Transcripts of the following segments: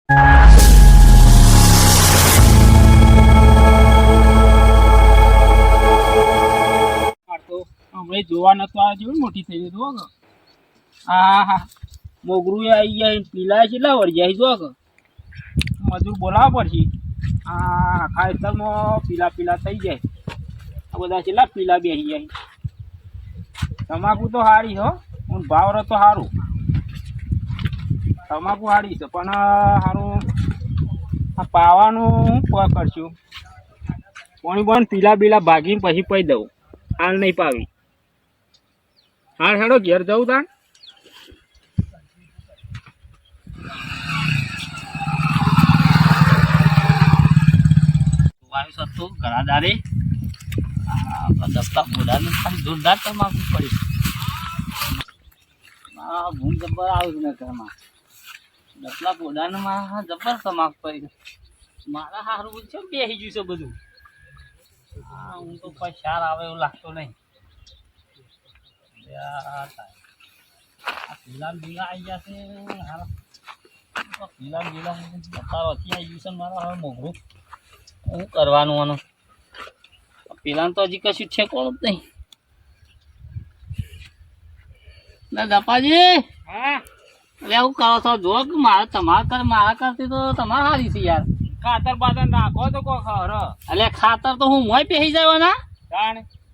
હમણાં જોવા નતો આ જેવી મોટી થઈ ગઈ જો હા હા મોગરું આવી જાય પીલા કેટલા વળી જાય જો મજૂર બોલાવવા પડશે હા આખા ખેતરમાં પીલા પીલા થઈ જાય આ બધા કેટલા પીલા બેસી જાય તમાકુ તો સારી હો હું ભાવ તો સારું તમાકુ સારી છે પણ સારું આ પાવાનું શું કરશું પાણી પણ પીલા બીલા ભાગીને પછી પી દઉં હાલ નહીં પાવી હાલ હેડો ઘેર જવું તાણ હતું ઘણા દાડે દસ્તા બોડાને ખાલી જોરદાર તમાકુ પડી ભૂમ જબ્બર આવ્યું ને ઘરમાં દસલા બોડાને માં જબ્બર તમાકુ પડી મારા સારું છે બેસી ગયું છે બધું હા હું તો કોઈ સાર આવે એવું લાગતો નહીં પીલા બીલા આવી ગયા છે પીલા બીલા બતાવો હતી આવી ગયું છે મારા હવે મોઘરું શું કરવાનું આનું પેલા તો હજી કશું છે કોણ જ નહીં ના દપાજી હા એટલે હું કરો છો જો કે મારા કરતી તો તમારે સારી છે યાર ખાતર બાતર નાખો તો કોઈ ખબર એટલે ખાતર તો હું મોય પહેરી જાય ના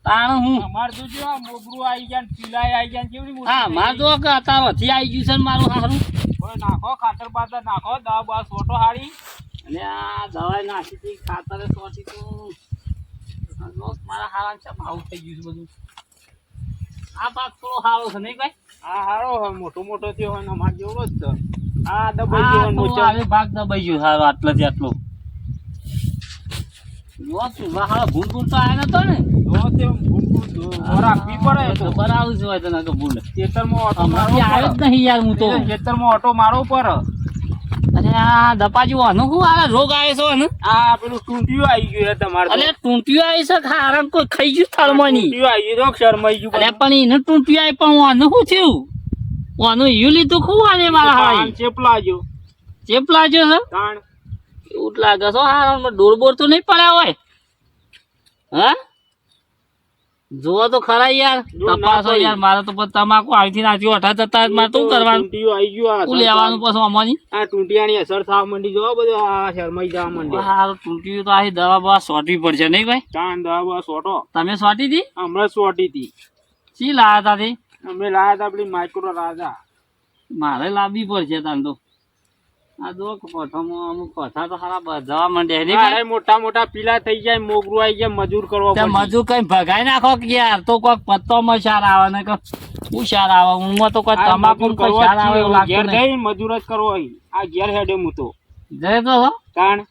તાણ હું અમાર જોજો મોગરું આવી ગયા પીલાય આવી ગયા કેવડી હા માર જો કે અત્યારે વધી આવી ગયું છે મારું સારું નાખો ખાતર બાતર નાખો દવા બસ ફોટો હારી અને આ દવાઈ નાખી હતી ખાતરે સોટી તો મારા હારા છે આવું થઈ ગયું છે બધું આ પાક થોડો સારો છે નહીં ભાઈ આ સારો હોય મોટો મોટો થયો હોય ને અમારે જેવો જ છે આ દબાઈ ગયો મોટો ભાગ દબાઈ ગયો સારો આટલાથી આટલો જો તું હારા ભૂલ ભૂલ તો આવ્યા નતો ને જો તે ભૂલ ભૂલ રાખવી પડે તો બરાબર છે હોય તને કે ભૂલ ખેતરમાં ઓટો મારો આવ્યો જ નહીં યાર હું તો ખેતરમાં ઓટો મારો પર અરે આ દપાજી આનું શું આ રોગ આવે છે ને આ પેલું ટૂંટિયું આવી ગયું તમારે અરે ટૂંટિયું આવી છે હારણ કોઈ ખાઈ ગયું થળમની ટૂંટિયું આવી ગયું શરમાઈ ગયું અરે પણ એને ટૂંટિયું આવી પણ આનું શું થયું આનું યું લીધું ખૂબ આને મારા હારા ચેપલાજો છે તાણ એવું જ લાગે છે હારણ ડોર બોર તો નહીં પડ્યા હોય હા જોવા તો ખરા યાર તપાસો યાર મારે તો તમાકુ આવી નાખી હઠા જતા મારે તો કરવાનું શું લેવાનું પછી અમારી આ ટૂંટિયાની અસર થવા માંડી જોવા બધું આ શરમાઈ જવા માંડી હારું ટૂંટિયું તો આ દવા બવા સોટવી પડશે નહીં ભાઈ તાણ દવા બવા સોટો તમે સોટી હતી હમણાં સોટી હતી શી લાયા હતા અમે લાયા હતા પેલી માઇક્રો રાજા મારે લાવવી પડશે તાન તો આ જો પઠામાં અમુક પઠા તો સારા જવા માંડ્યા મોટા મોટા પીલા થઈ જાય મોગરું આવી જાય મજૂર કરવા મજૂર કઈ ભગાઈ નાખો કે યાર તો કોઈ પત્તોમાં સાર આવે ને કે શું સાર આવે ઊંઘમાં તો કોઈ તમાકુ કોઈ સાર આવે એવું લાગતું નહીં મજૂર જ કરવો આ ઘેર હેડે હું તો જય તો કારણ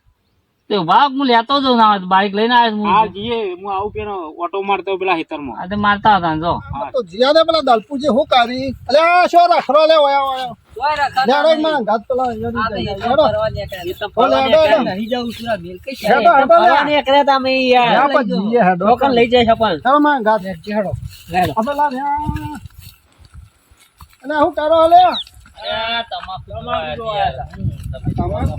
તે ભાગ હું લેતો જ ના બાઈક લઈને આવ્યો હા જીએ હું આવું કે ઓટો મારતો પેલા ખેતરમાં આ તે મારતા હતા જો તો જીયા દે પેલા દલપુજી હું કરી અલે શું રાખરો લે ઓયા ઓયા યાર માં ગાત પેલા નહીં જાવ સુરા મેલ કઈ છે ને એકરે તમે યાર જીએ હેડો કોણ લઈ જાય છપલ ચાલો માં ગાત હેડો લેડો અબલા રે અને હું કરો લે તમાકુ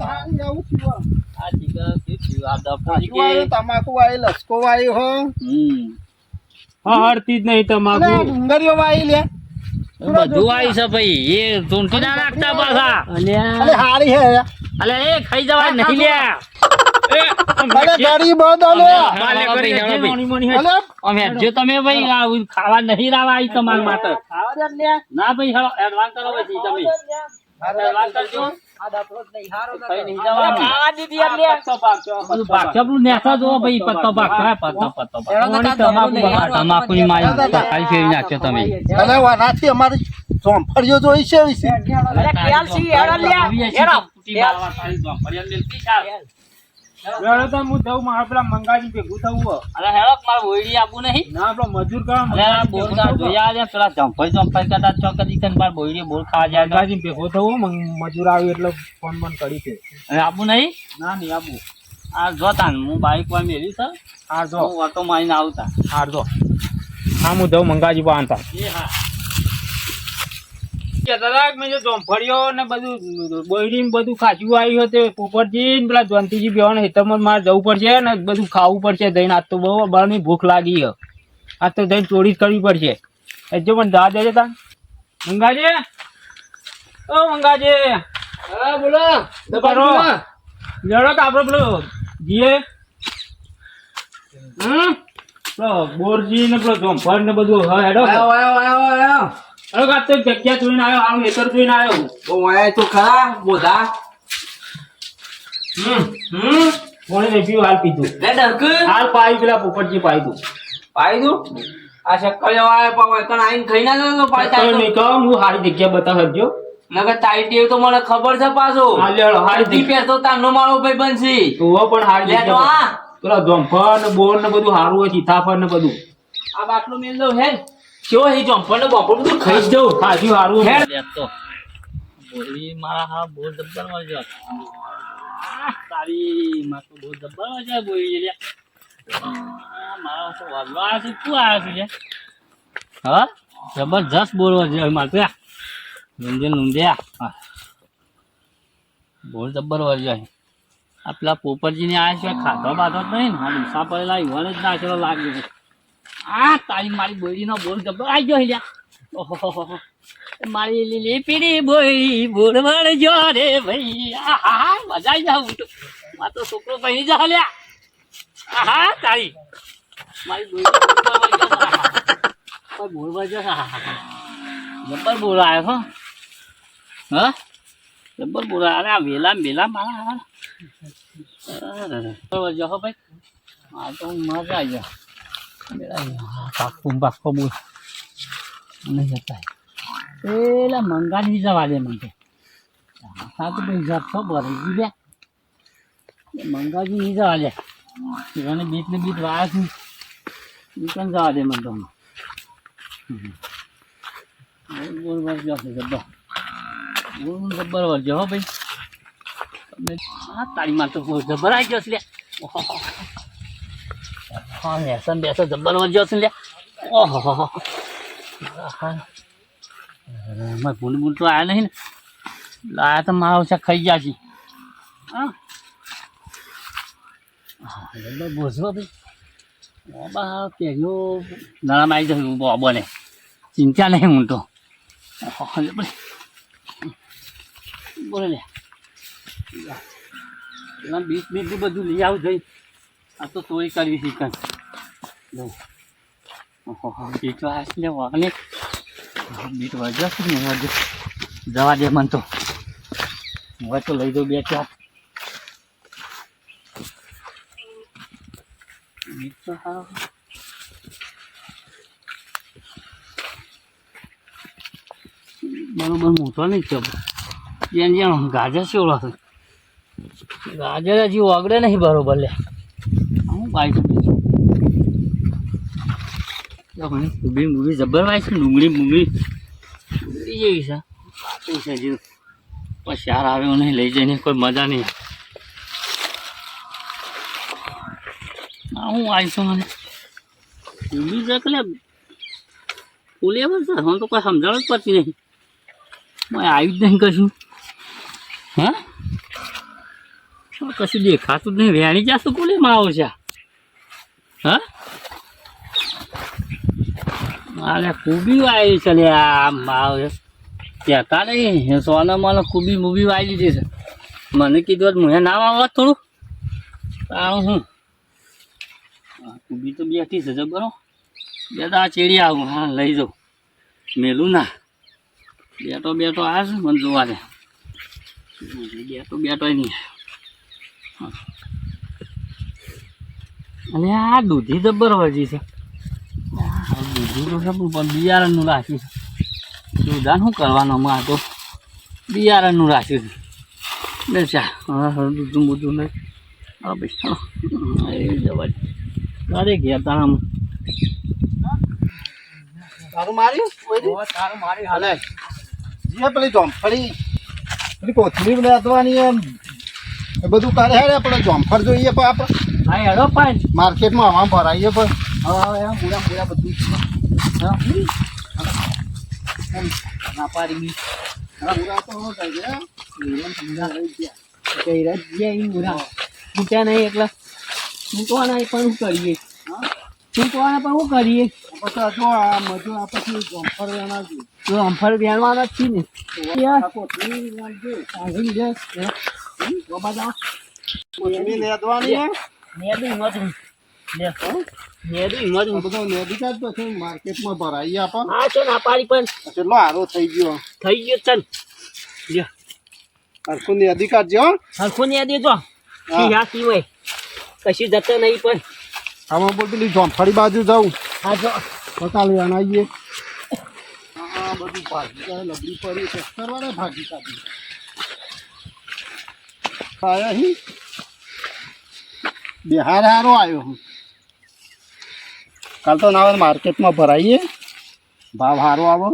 હારી આવું છું આ દીકરા કે આ દપોજી કે તમાકુ આઈ લસકો આઈ હો હરતી જ નહીં તમાકુ ડુંગરીઓ વાઈ લે બધું આવી છે ભાઈ એ ઢૂંઢી ના નાખતા પાછા અલે હારી હે અલે એ ખાઈ જવા નહીં લે અલે ગાડી બંધ અલે અમે જો તમે ભાઈ ખાવા નહીં રાવા આવી તમાર માટે ખાવા દે લે ના ભાઈ હાલો એડવાન્સ કરો પછી તમે એડવાન્સ કરજો આ દાપરો નહીં હારો કઈ નહીં જવા ખાવા દીધી એટલે પત્તો બાકચબલું નેસા જો ભાઈ પત્તો બાકરા પત્તો તમાકુની માઈ ખાઈ ફેરી નાખજો તમે અલે વાનાથી અમારી સોંફળિયો જોઈ છે વિશે અરે ખ્યાલ છે હેડો લે હેડો પૂટી મારવા તારી સોંફળિયા મિલતી ચાલ વેળો તો હું જઉં મારા પેલા મંગાજી ભેગું થવું અરે હેડો મારે ઓઈડી આપવું નહીં ના આપણો મજૂર કરવા અરે બોલતા જોયા છે પેલા જંફઈ કરતા ચોકડી કન બાર બોઈડી બોલ ખાવા જાય મંગાજી ભેગું થવું મજૂર આવ્યું એટલે ફોન બંધ કરી છે અરે આપવું નહીં ના નહીં આપવું આ જોતા હું બાઈક પર મેલી છે આ જો હું ઓટો મારીને આવતા આ જો હા હું જઉં મંગાજી પર આનતા એ હા જોમફળીઓ ને બધું બોયડી બધું ખાચું આવ્યું હતું પોપટજી ને પેલા જયંતિજી બેવાના હેતરમાં મારે જવું પડશે ને બધું ખાવું પડશે દહીં આજ તો બહુ બહારની ભૂખ લાગી છે આજ તો દહીં ચોરી જ કરવી પડશે જો પણ જા દેજે તા મંગાજે ઓ મંગાજે હા બોલો કરો જડો તો આપણે પેલો જીએ બોરજી ને પેલો જોમફળ ને બધું હેડો આયો અરે કાત તો જગ્યા જોઈને આવ્યો આમ એતર જોઈને આવ્યો બહુ આયા તો ખરા બોધા કોણે ને પીવું હાલ પીધું લે ડરક હાલ પાઈ પેલા પોપટજી પાઈ દઉં પાઈ દઉં આ શક્કર જવાય પણ કણ આઈને ખાઈ ના દો પાઈ તો નહીં કહું હું સારી જગ્યા બતાવજો નકર તારી ટેવ તો મને ખબર છે પાછો હા લેડો સારી ઈ પેસો તારનો મારો ભાઈ બનશી તું પણ સારી લે તો જગ્યા આ પેલા જોમફળ ને બોર ને બધું સારું હોય સીતાફળ ને બધું આ બાટલો મેલ દો હેડ કેવો હે જોમફળ ને બોપડ બધું ખાઈ જ જવું ખાસી સારું હેડ તો બોલી મારા હા બહુ જબ્બર મજો તારી માં તો બહુ જબ્બર મજા બોલી લે મારા તો વાગવા આવ્યો છે તું આવ્યો છે હા જબરજસ્ત બોલવા છે મારે લુંડ્યા બોલ જબ્બર વર્જ્યો છે આ પેલા પોપટજીને આ છે ખાધો બાધો જ નહીં ને આ ડીસા પડેલા યુવાને જ નાચેલો લાગ્યો છે આ તારી મારી બોયડીનો બોલ જબ્બર આવી ગયો લ્યા ઓહો મારી લીલી પીડી બોયડી બોલ વળજો રે ભાઈ આહા મજા આવી જાવ તો મા તો છોકરો બની જા લ્યા આહા તારી મારી બોયડી બોલ વળજો જબ્બર બોલ આવ્યો હો હા જબ્બર બોલ અરે આ વેલા મારા વળજો હો ભાઈ આ તો મજા આવી જાય પાકો બોલ નહીં જતા પેલા મંગાની જવા દે મને હા તો ભાઈ જતો ભરી લે મંગાજી નહીં જવા દે એને બીટ ને બીટ વાયા છું એ પણ જવા દે મને તો બોલ વર્જો છે જબ્બર બોલ જબ્બર વર્જો હો ભાઈ તમે હા તારી માં તો જબ્બર આવી ગયો છે લે હા લેસન બેસન જબ્બર વર્જો છે લે ઓહો હા મારે ભૂલ તો આવ્યા નહીં ને લાયા તો મારા ઓછા ખાઈ ગયા છે હા બોસવો ભાઈ બાબા પહેર્યો નાણામાં આવી જશે બોને ચિંતા નહીં હું તો બોલે લે એમાં બીસ બધું લઈ આવું જઈ આ તો ચોરી કરવી શીખે બીટ વાસ લે વાને બીટ વાગ્યા છે ને જવા દે મને તો હવે તો લઈ દઉં બે ચાર બીટ તો સારો બરોબર મોટો નહીં છે જ્યાં ગાજર છે ઓળખ ગાજર હજી ઓગળે નહીં બરોબર લે હું બાઈક બીજું ડુંગળી જબ્બર વાય છે ડુંગળી જેવી છે પાતું છે હજુ પણ શાર આવ્યો નહીં લઈ જઈને કોઈ મજા નહીં હું આવીશું મને ડુંગળી છે એટલે ફૂલે બસ હું તો કોઈ સમજાવ જ પડતી નહીં મેં આવ્યું જ નહીં કશું હા કશું દેખાતું જ નહીં વેણી જશું કોલે માં આવો છે હા અરે ખૂબી વાવી છે લે આમ ભાવ કહેતા નહીં સોના મને ખૂબી મૂબી વાવી દીધી છે મને કીધું મને ના વાવવા થોડું તારું હું ખૂબી તો બેઠી છે જબરો બે તો આ ચેડી આવું હા લઈ જાઉં મેલું ના બેટો આ છે મને જોવા દે બેટો નહીં અને આ દૂધી જબ્બર વજી છે દૂધી તો પણ બિયારણનું રાખ્યું છે દૂધાન શું કરવાનું હમણાં તો બિયારણનું રાખ્યું છે બે ચા હા દૂધું બધું નહીં હા ભાઈ એ જવા તારે ઘેર તારા તારું માર્યું તારું મારી હાલે જે પેલી જોમફળી પેલી કોથળી લેવાની એમ એ બધું કરે હે આપણે જોમફળ જોઈએ પણ આપણે હા હેડો પાંચ માર્કેટમાં હવા ભરાઈએ પણ હા એમ પૂરા બધું ના પાડી બી પૂરા તો હો થઈ ગયા હીરાને સમજાય રહી ગયા કઈ રાત ગયા ઈ મુરા ફૂટ્યા નહીં એટલે ફૂટવાના પણ શું કરીએ ફૂટવાના પણ શું કરીએ પછી જો આ મજૂર આ પછી જમ્ફર વેણા છે તો અમફળ વેણવાના જ છીએ ને કોથળી વેણજો આગળ જસ બાબા જા કોથળી લેદવાની હે નેદી મત લે નેદી મત આ બધો લેદી કાઢ પછી માર્કેટમાં ભરાઈ આપા હા છે ના પાડી પણ કેટલો હારો થઈ ગયો થઈ ગયો ચલ લે હરખું લેદી કાઢજો હો. હરખું નેદી જો યા પીવાય કશી જતો નહીં પણ આમાં બોલ પેલી જમ્ફરી બાજુ જાઉં હા જો પતાલી આવીએ હા બધું ભાગી જાય લબડી પડી ટ્રેક્ટર વાળા ભાગી કાઢી આયા હી બિહાર હારો આવ્યો હું કાલ તો ના માર્કેટમાં ભરાઈએ ભાવ સારો આવો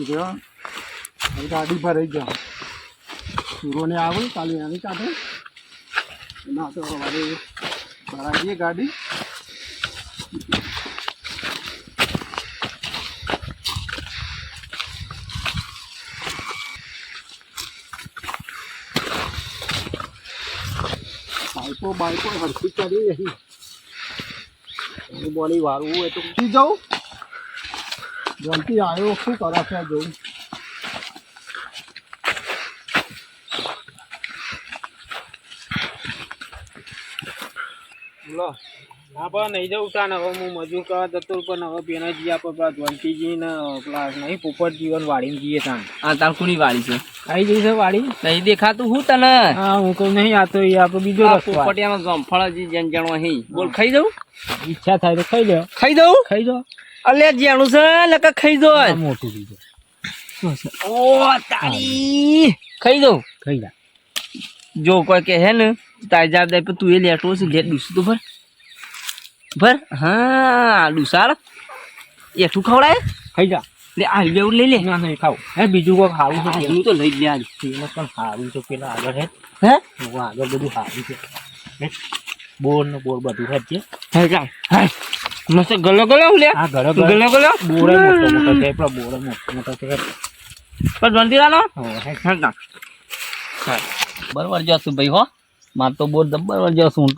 જો ગાડી ભરાઈ ગયા સુરોને આવે કાલે આની કાઢે ના તો હવે ભરાઈએ ગાડી બાઈકો હરખી ચડી રહી બોલી વાળવું હોય તો ઉઠી જાઉં જલ્દી આવ્યો શું કરે છે જોઉં લો ના પણ નહીં જવું તા ને હવે હું મજૂર કરવા જતો પણ હવે પેલા જઈએ આપણે પેલા ધ્વંતીજી ને પેલા નહીં પોપટ જીવન વાળીને જઈએ ત્યાં આ તાર કુની વાળી છે આવી જઈ છે વાળી નહીં દેખાતું હું તને હા હું કહું નહીં આ તો એ આપણે બીજો રસ્તો આવે. પોપટિયામાં ગમફળજી જણજણો હી બોલ ખાઈ દઉં ઈચ્છા થાય તો ખાઈ લે ખાઈ દઉં ખાઈ દો અલે જેણું છે લકા ખાઈ દો આ મોટું બીજું ઓ તારી ખાઈ દઉં ખાઈ લે જો કોઈ કે હે ને તારી જાબ દે તું એ લેટો છે લેટ દુસું તો ભર ભર હા દુસાળ એઠું ખવડાય ખાઈ જા લે આ લેવું લઈ લે ના નહીં ખાવ હે બીજું કોઈ સારું છે હું તો લઈ જ લે આજ પેલું પણ સારું છે પેલા આગળ હે હે હું આગળ બધું સારું છે બોર ને બોર બધું હે છે હે જા હે મસ્ત ગલો ગલો લે આ ઘરે ગલો ગલો બોર મોટો મોટો છે પેલા બોર મોટો છે પણ બંધીરાનો હે હે જા બરાબર જશું ભાઈ હો માર તો બોર બરાબર જશું હું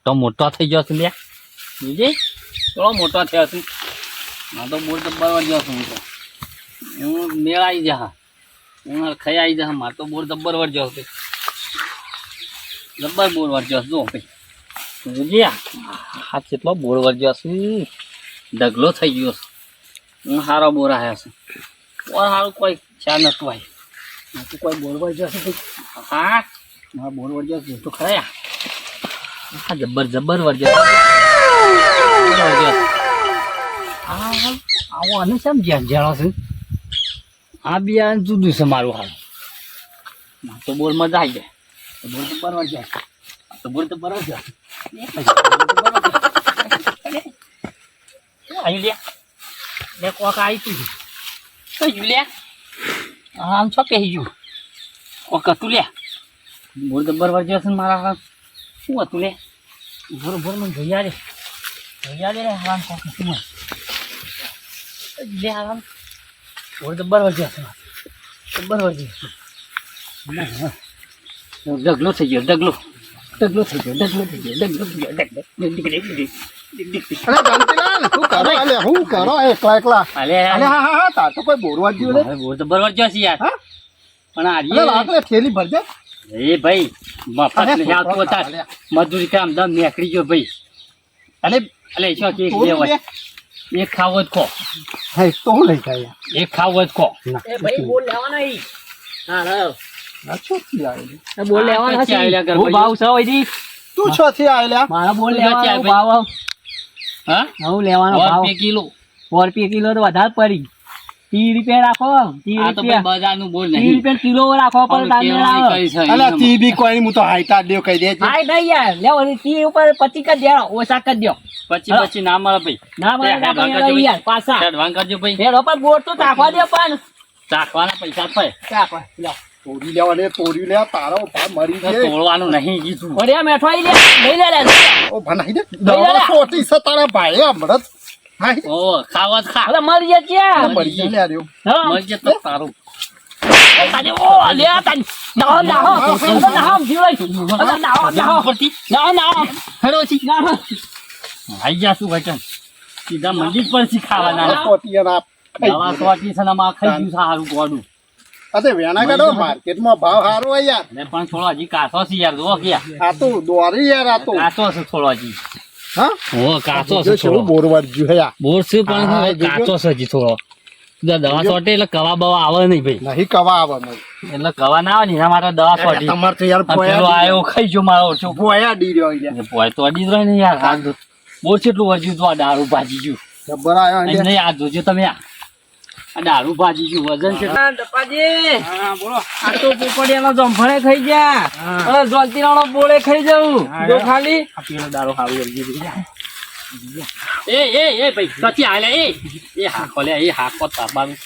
તો મોટો થઈ જશે લે બીજી થોડો મોટો થયો છું માર તો બોર બરાબર જશું હું તો હું મેળ આવી જા હું ખાઈ આવી જા માર તો બોર બરાબર જશે જબ્બર બોર વરજસ જો ભાઈ જોજ્યા હા કેટલો બોર વરજસ ઢગલો થઈ ગયો છે હું સારો બોર આવ્યા છે ઓર સારું કોઈ ચા નતું ભાઈ તો કોઈ બોર વરજસ હા મારા બોર વરજસ તો ખરા હા જબ્બર જબ્બર વરજસ આવો અને કેમ જાણો છે આ બિયારણ જુદું છે મારું હાલ તો બોર મજા આવી જાય બોર તો બરાબર જાય તો બોર તો બરાબર જાય અહીં લે કોક આવી તું કઈ લે આમ છો કે ગયું કોક હતું લે બોર તો બરાબર જશે મારા શું હતું લે બોર મને જોયા રે આરામ કોક શું લે આરામ બોર તો બરાબર જશે બરાબર જશે ઢગલો થઈ ગયો ઢગલો થઈ ગયો અરે ગંતીલાલ શું કરો અલે હું કરો એકલા અલે અલે હા તાર તો કોઈ બોરવા જ્યું ને બોર તો બરાબર જશે યાર હા પણ અલે આજે લાકડે થેલી ભરજે એ ભાઈ મફત નહીં આવતું હતા મજૂરી કામ દમ નીકળી ગયો ભાઈ અલે શું કે એક લેવાય એક ખાવો જ ખો હા તો હું લઈ જાય એક ખાવો જ ખો ના એ ભાઈ બોલ લેવાના ઈ હા ના ચોથી આવેલી બોલ લેવાના છે હું ભાવ છે ઓયજી તું ચોથી આવેલા મારા બોલ લેવાનો ભાવ હા હું લેવાનો ભાવ ₹1 કિલો ₹4 કિલો તો વધારે પડી 30 રૂપિયા રાખો 30 રૂપિયા બજારનું બોલ નહીં 30 રૂપિયા કિલો રાખો પણ તાને અલે તી બી કોઈ હું તો હાઈતા દેવ કહી દે છે હાય નહીં યાર લેવો 30 ઉપર 25 કર દેવો ઓછા કર દો પછી ના મળે ભાઈ ના મળે યાર પાછા એડવાન્સ કરજો ભાઈ એ રોપા બોર તો ચાખવા દે પણ ચાખવાના પૈસા થાય ચાખવા લો તોડી લેવા ને તોડી લે તારો ભા મરી તો જાય તોડવાનું નહીં કીધું. અરે મેઠવાઈ લે લઈ લે ઓ ભા નહીં દે દવા સોટી છે તારા ભાઈ હમણાં હાય ઓ ખાવા જ ખા. અરે મરી જા ક્યાં મરી જાય લે આર્યો હા મરી જાય તો તારું. તાજે ઓ લે તાન ના ના ના જીવઈ ના ના ઉપરથી ના ના હેડો છી. ના આઈ ગયા શું વચન સીધા મંદિર પર થી ખાવાના. સોટી ના દવા સોટી છે ને આમાં ખાઈ ગયું છે સારું ગોડું. અતે વેના કાઢો માર્કેટમાં ભાવ સારો હોય યાર ને પણ થોડો હજી કાચો છે યાર. જો ક્યાં આ તો દોરી યાર આ તો કાચો છે થોડો હજી. હા ઓ કાચો છે જો થોડો. બોર વાળ્યું હે યાર બોર છે પણ હા, હવે જોજો. કાચો છે હજી થોડો. જો દવા સોટે એટલે કવા બવા આવે નહીં ભાઈ. નહીં કવા આવવાનું એટલે કવા ના આવે ને એના માટે દવા સોટી. તમારે તો યાર આ પેલો આયો ખાઈ ગયો મારો ઓછો. પોયા ડી રહ્યો યાર પોય તો અડી જ રહ્યો ને યાર. હાથ ધો. બોર કેટલું વર્જ્યું તો આ દારૂ ભાજી ગયું. જબર આયો અને યાર નહીં આ જોજો તમે આ દારૂ ભાજી ગયું વજન છે. ડપાજી હા બોલો આ તો પોપડિયાનો જંભણે ખાઈ ગયા અને જોલતીરાનો બોળે ખાઈ જવું જો ખાલી આ પેલો દારો હારું જલ્દી થઈ જાય. એ ભાઈ સચી હાલે એ હાકો લે એ હાકો તમારું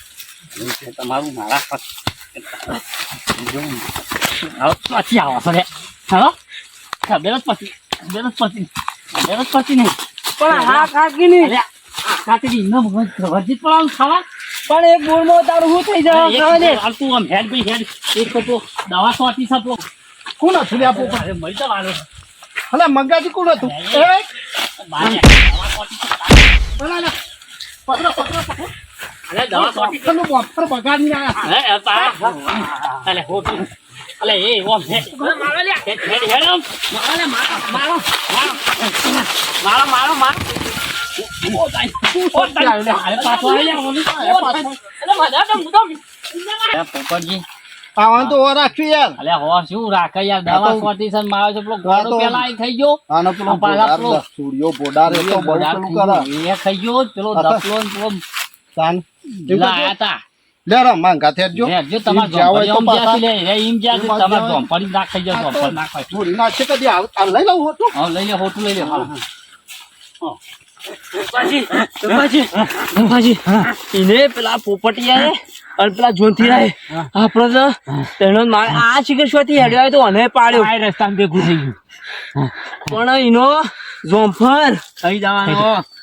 તમારું મારા પર પછી આવો છો રે. હાલો બેરજ પછી નહીં પણ હા કાકી ની અરે આ કાતરી ન વર્જિત પણ ખાવા. પણ એક બોળમાં તારું શું થઈ જાય ખાવા દે તું આમ હેડ ભાઈ હેડ એક તો દવા સોટી સપો કોણ હતું લે આપો અરે મરી જવાનું. અલે મંગાજી કોણ હતું એ અરે દવા સોટી પેલું બોફર બગાડી આયા અરે પા અલે હોટલ અલે એ ઓમ હે મારો લે હેડ હેડ ઓમ મારો લે મારો ઓ તાઈ લે અરે પાછો આલે ઓલી અલે મજા તો મુદો એ પોપટજી આવાનું તો ઓર રાખ્યું યાર અલે હો શું રાખે યાર દવા સોટી છે મારો છે પેલો ગોળો પેલા આઈ ખાઈ ગયો આનો પેલો પાછા પેલો સૂર્યો બોડાર એ તો બહુ પેલું કરે એ ખાઈ ગયો પેલો દપલો ને પેલો તાન પેલા આયા તા લે ર માંગા થેજો જો તમાર જાવ હોય તો પાછા લે એમ જ્યાં તમાર જોંપડી નાખાઈ જાવ જોંપડ નાખાય. થોડી નાખશે કદી આ લઈ લઉં હોતું હા લઈ લે હોટું લઈ લે હાલ. એને પેલા પોપટિયા અને પેલા જોંતીરાય આપણે તો તેનો માર આ શિખરશ્વરથી હેડ્યો આવ્યો તો અને પાડ્યો આ રસ્તામાં ભેગું થઈ ગયું. પણ એનો જોંફર ખાઈ જવાનો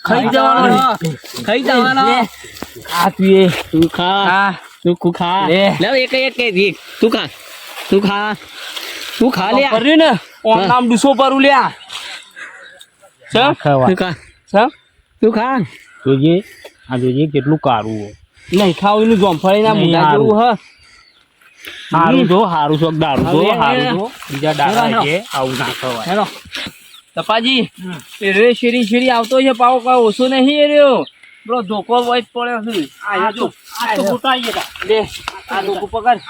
ખાઈ જવાનો આ તું ખા તું ખા લે એક તું ખા લે કર્યું ને ઓમ નામ ડૂસો પરું લ્યા તું ખા તું ખા જોજે કેટલું કારું નહીં ખાવ એનું જોંફળી ના નહીં, મુંડા જેવું હ હારું છો દારૂ હવે હારું છો બીજા દાડા હેલો. છે આવું ના ખવાય. હેલો તપાજી એ રે શેરી આવતો છે પાવો કોઈ ઓછો નહીં એ રહ્યો પેલો ધોકો વોઇસ પડ્યો છે આ તો ફૂટાઈ ગયા લે આ ધોકો પકડ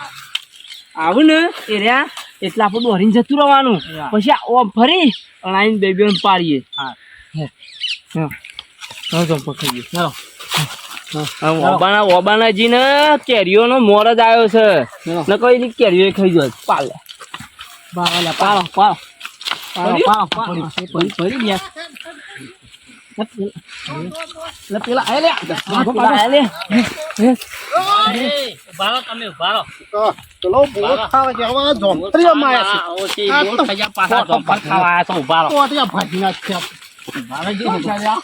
આવું ને એ રહ્યા એટલે આપણે દોરીને જતું રહેવાનું હા. પછી ઓમ ફરી અને આઈને બે બેન પાડીએ હા. ઓબાનાજી ને કેરીઓ નો મોર જ આવ્યો છે ને કોઈ ની કેરીઓ ખાઈ જાય પાલે પાડો પેલા ઉભારો તમે ઉભારો ચલો બોર ખાવા જવા જોંતરીઓ માયા છે આ તો પાછા ચોપર ખાવા આયા તો ઉભારો કોટિયા ભાજી નાખ્યા ઉભારો જો ઉભારો.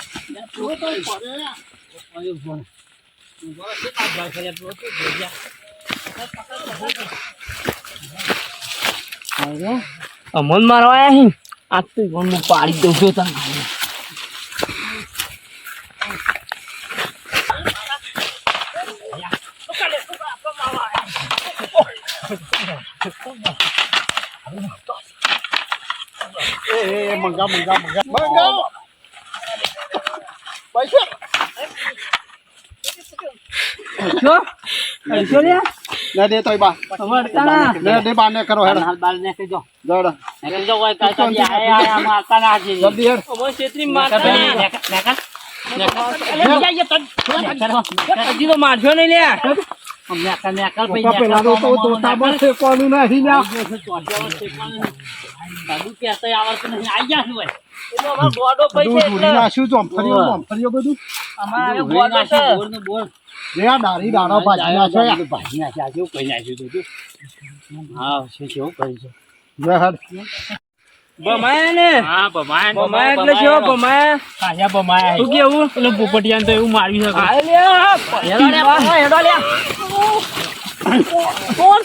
અમન મારવા આયા હી આ તો હું પાડી દઉં છું તને એ મંગા પૈસા ના દે તોય બા ના દે બા ને કરો હેડ હાલ બાર ને કહેજો જડ કહેજો કોઈ કાકા આયા માતા ના જી જલ્દી હેડ અમન છેત્રી હજી તો મારશો નહીં લ્યા પપ્પા પેલા તો તાબા છે કોનું નહીં લ્યા ગોડો બધું ધૂળી નાખ્યું જોંફરીઓ બધું અમારે ગોડો છે રે આ દારી દાડા ભાજી નાખ્યો યાર. હા છે કેવું કરી છે જા હાલ. બમાયા ને હા બમાય બમાયા એટલે કેવો બમાયા કાયા બમાય શું કેવું એટલે પોપટિયાને તો એવું માર્યું છે આલે લે હેડો લે હેડો લે કોણ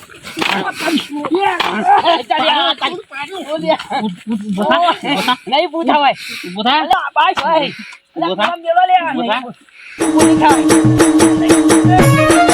નહીં પૂછા ભાઈ ઉભો થા ભાઈ ભાઈ ઉભો થા લે લે ઉભો થા ઉભો નહીં થાય